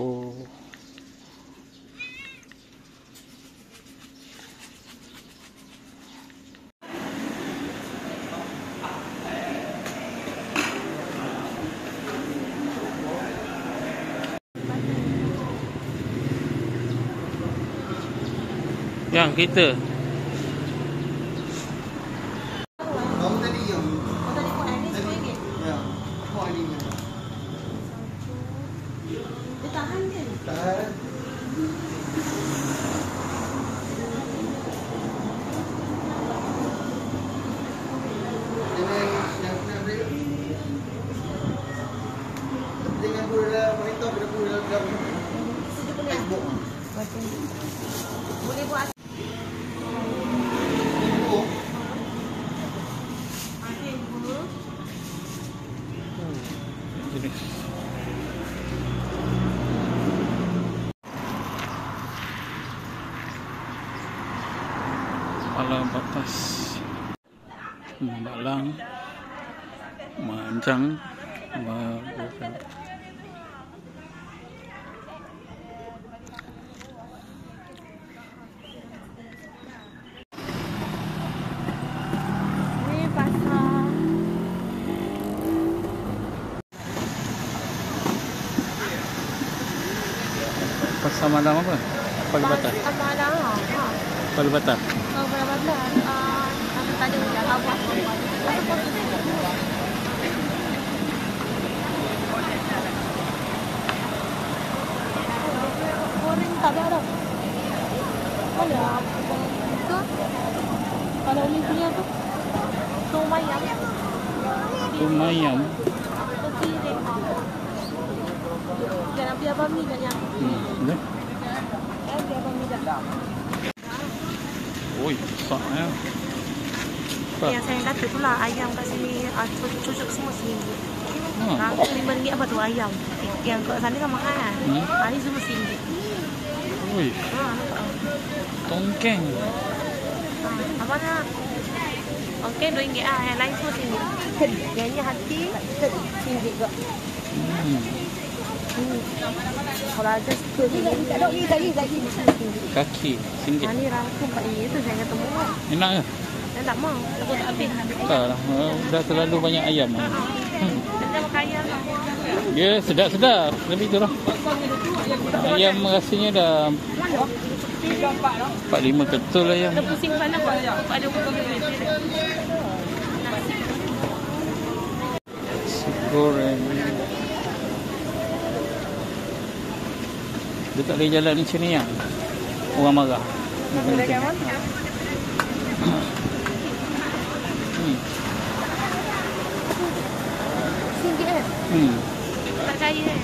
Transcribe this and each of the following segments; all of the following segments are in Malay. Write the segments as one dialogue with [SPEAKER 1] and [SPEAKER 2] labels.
[SPEAKER 1] Oh. Yang kita
[SPEAKER 2] boleh buat
[SPEAKER 1] jenis palang batas Malang Manjang Mabukan. Pasar Malang apa? Kalibata.
[SPEAKER 2] Pasar Malang.
[SPEAKER 1] Kalibata.
[SPEAKER 2] Oh, Kalibata. Aku tadi udah awak. Goreng tak ada. Ada itu. Kalau ini punya tu. Tumayam.
[SPEAKER 1] Tumayam.
[SPEAKER 2] Jangan biar bami kan yang.
[SPEAKER 1] Boleh.
[SPEAKER 2] Biar bami dah.
[SPEAKER 1] Oi, besarnya.
[SPEAKER 2] Yang saya kata tu lah ayam kat sini cucuk semua RM1. RM5 apa tu ayam. Yang kat sana kan mahal kan. Ini semua RM1.
[SPEAKER 1] Oi. Tongkeng.
[SPEAKER 2] Apa nak? Okey, RM2 ah. Yang lain semua RM1. Yang ni hati RM1 juga. Kalau ada RM10 lagi.
[SPEAKER 1] Kaki RM1.
[SPEAKER 2] Ini rangkum Pak Yi tu saya kata murah.
[SPEAKER 1] Enak ke?
[SPEAKER 2] Saya tak mau. Takut tak habis.
[SPEAKER 1] Tak lah. Dah terlalu banyak ayam.
[SPEAKER 2] Saya makan ayam.
[SPEAKER 1] Dia sedap-sedap. Lebih tu lah. Ayam rasanya dah 45 betul ayam.
[SPEAKER 2] Dah pusing kepala Pak. Ada
[SPEAKER 1] nasi goreng. Dia tak boleh jalan macam ni lah. Orang marah.
[SPEAKER 2] RM1 kan? Tak kaya kan?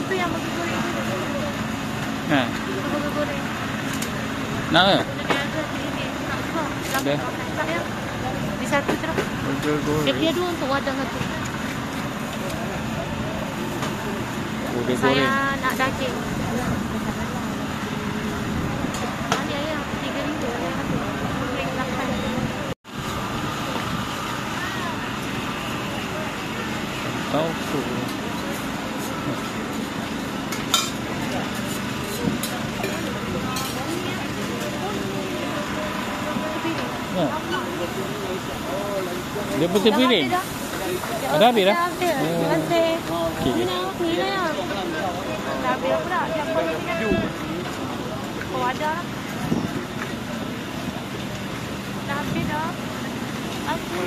[SPEAKER 2] Tu yang burger goreng.
[SPEAKER 1] Ha.
[SPEAKER 2] Burger goreng.
[SPEAKER 1] Nak ke?
[SPEAKER 2] Ada. Di satu terus.
[SPEAKER 1] Burger goreng.
[SPEAKER 2] Dia dua untuk wadah satu.
[SPEAKER 1] Burger goreng.
[SPEAKER 2] Saya nak daging. Ini ayam RM3.
[SPEAKER 1] Tofu. Dia putih piring. Ada habis dah?
[SPEAKER 2] Terima kasih.
[SPEAKER 1] Okey.
[SPEAKER 2] Ni ya. Dah habis pula. Oh, ada. Dah habis dah. Aku.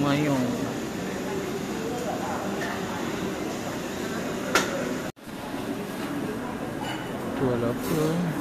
[SPEAKER 1] ayam. Jual apa?